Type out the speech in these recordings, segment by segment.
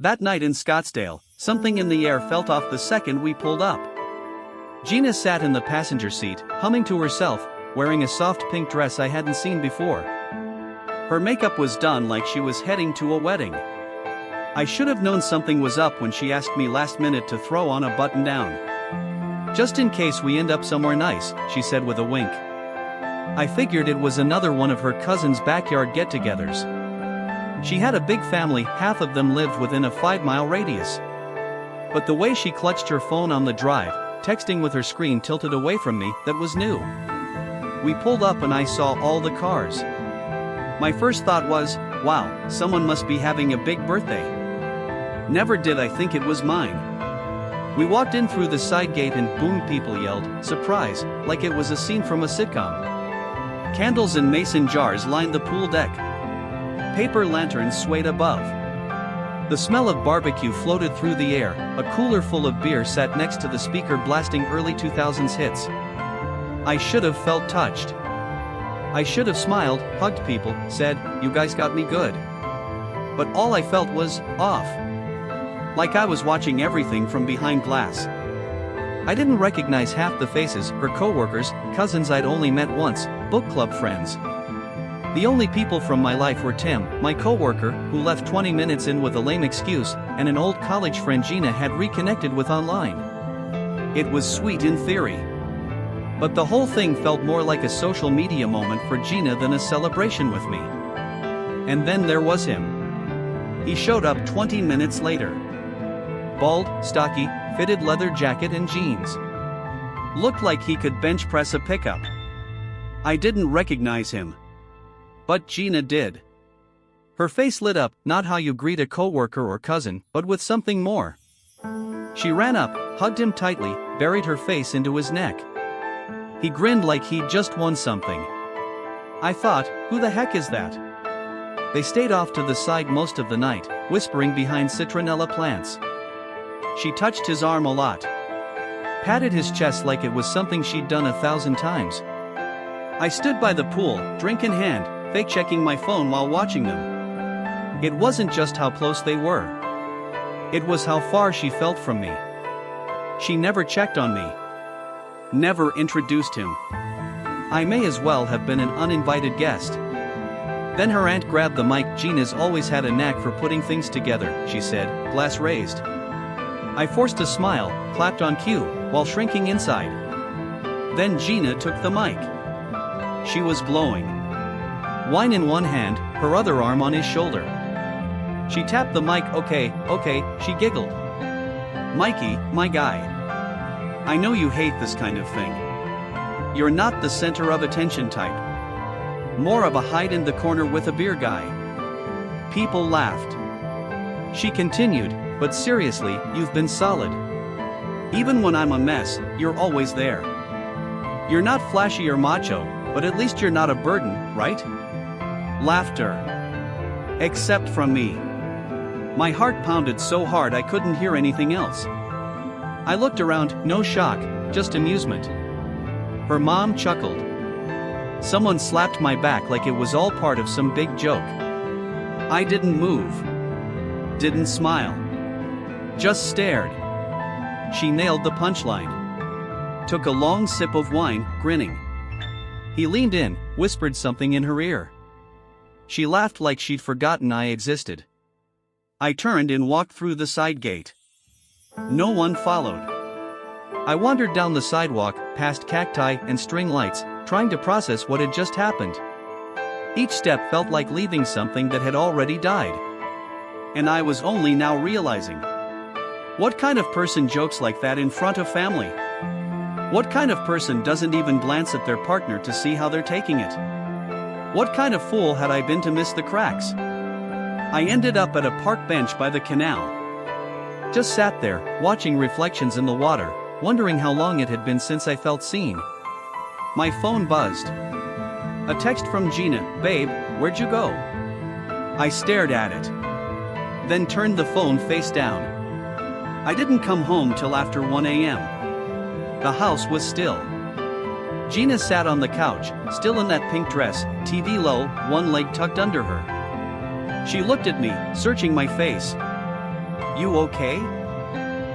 That night in Scottsdale, something in the air felt off the second we pulled up. Gina sat in the passenger seat, humming to herself, wearing a soft pink dress I hadn't seen before. Her makeup was done like she was heading to a wedding. I should have known something was up when she asked me last minute to throw on a button-down. Just in case we end up somewhere nice, she said with a wink. I figured it was another one of her cousin's backyard get-togethers. She had a big family, half of them lived within a 5-mile radius. But the way she clutched her phone on the drive, texting with her screen tilted away from me, that was new. We pulled up and I saw all the cars. My first thought was, wow, someone must be having a big birthday. Never did I think it was mine. We walked in through the side gate and boom, people yelled, surprise, like it was a scene from a sitcom. Candles in mason jars lined the pool deck. Paper lanterns swayed above. The smell of barbecue floated through the air, a cooler full of beer sat next to the speaker blasting early 2000s hits. I should have felt touched. I should have smiled, hugged people, said, you guys got me good. But all I felt was, off. Like I was watching everything from behind glass. I didn't recognize half the faces, her co-workers, cousins I'd only met once, book club friends. The only people from my life were Tim, my co-worker, who left 20 minutes in with a lame excuse, and an old college friend Gina had reconnected with online. It was sweet in theory. But the whole thing felt more like a social media moment for Gina than a celebration with me. And then there was him. He showed up 20 minutes later. Bald, stocky, fitted leather jacket and jeans. Looked like he could bench press a pickup. I didn't recognize him. But Gina did. Her face lit up, not how you greet a coworker or cousin, but with something more. She ran up, hugged him tightly, buried her face into his neck. He grinned like he'd just won something. I thought, who the heck is that? They stayed off to the side most of the night, whispering behind citronella plants. She touched his arm a lot. Patted his chest like it was something she'd done 1,000 times. I stood by the pool, drink in hand, fake-checking my phone while watching them. It wasn't just how close they were. It was how far she felt from me. She never checked on me. Never introduced him. I may as well have been an uninvited guest. Then her aunt grabbed the mic. Gina's always had a knack for putting things together, she said, glass raised. I forced a smile, clapped on cue, while shrinking inside. Then Gina took the mic. She was glowing. Wine in one hand, her other arm on his shoulder. She tapped the mic. Okay, she giggled. Mikey, my guy. I know you hate this kind of thing. You're not the center of attention type. More of a hide in the corner with a beer guy. People laughed. She continued, but seriously, you've been solid. Even when I'm a mess, you're always there. You're not flashy or macho, but at least you're not a burden, right? Laughter. Except from me. My heart pounded so hard I couldn't hear anything else. I looked around, no shock, just amusement. Her mom chuckled. Someone slapped my back like it was all part of some big joke. I didn't move. Didn't smile. Just stared. She nailed the punchline. Took a long sip of wine, grinning. He leaned in, whispered something in her ear. She laughed like she'd forgotten I existed. I turned and walked through the side gate. No one followed. I wandered down the sidewalk, past cacti and string lights, trying to process what had just happened. Each step felt like leaving something that had already died. And I was only now realizing. What kind of person jokes like that in front of family? What kind of person doesn't even glance at their partner to see how they're taking it? What kind of fool had I been to miss the cracks? I ended up at a park bench by the canal. Just sat there, watching reflections in the water, wondering how long it had been since I felt seen. My phone buzzed. A text from Gina, babe, where'd you go? I stared at it. Then turned the phone face down. I didn't come home till after 1 a.m. The house was still. Gina sat on the couch, still in that pink dress, TV low, one leg tucked under her. She looked at me, searching my face. "You okay?"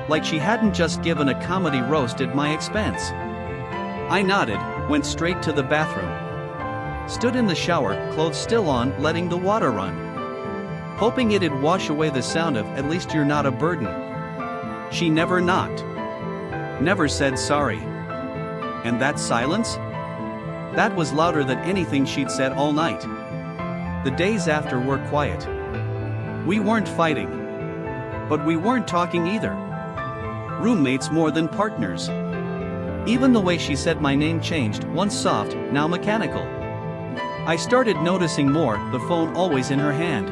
Like she hadn't just given a comedy roast at my expense. I nodded, went straight to the bathroom. Stood in the shower, clothes still on, letting the water run. Hoping it'd wash away the sound of "at least you're not a burden." She never knocked. Never said sorry. And that silence? That was louder than anything she'd said all night. The days after were quiet. We weren't fighting. But we weren't talking either. Roommates more than partners. Even the way she said my name changed, once soft, now mechanical. I started noticing more, the phone always in her hand.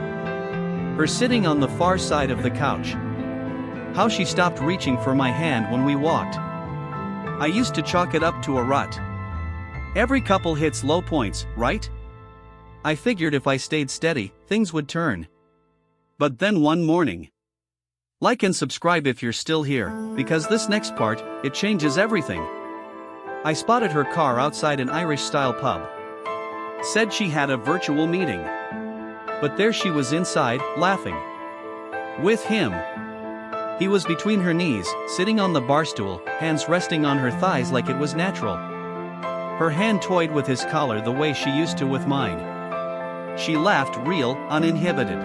Her sitting on the far side of the couch. How she stopped reaching for my hand when we walked. I used to chalk it up to a rut. Every couple hits low points, right? I figured if I stayed steady, things would turn. But then one morning. Like and subscribe if you're still here, because this next part, it changes everything. I spotted her car outside an Irish-style pub. Said she had a virtual meeting. But there she was inside, laughing. With him. He was between her knees, sitting on the bar stool, hands resting on her thighs like it was natural. Her hand toyed with his collar the way she used to with mine. She laughed real, uninhibited.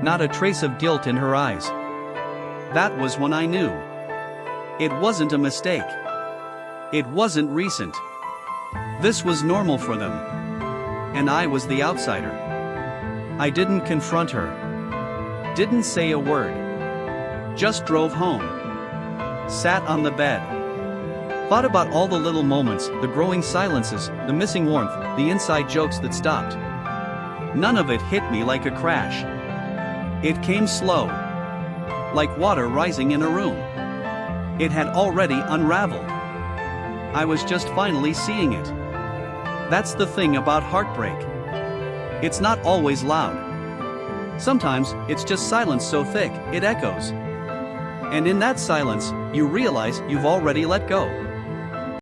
Not a trace of guilt in her eyes. That was when I knew. It wasn't a mistake. It wasn't recent. This was normal for them. And I was the outsider. I didn't confront her. Didn't say a word. Just drove home. Sat on the bed. Thought about all the little moments, the growing silences, the missing warmth, the inside jokes that stopped. None of it hit me like a crash. It came slow. Like water rising in a room. It had already unraveled. I was just finally seeing it. That's the thing about heartbreak. It's not always loud. Sometimes, it's just silence so thick, it echoes. And in that silence, you realize you've already let go.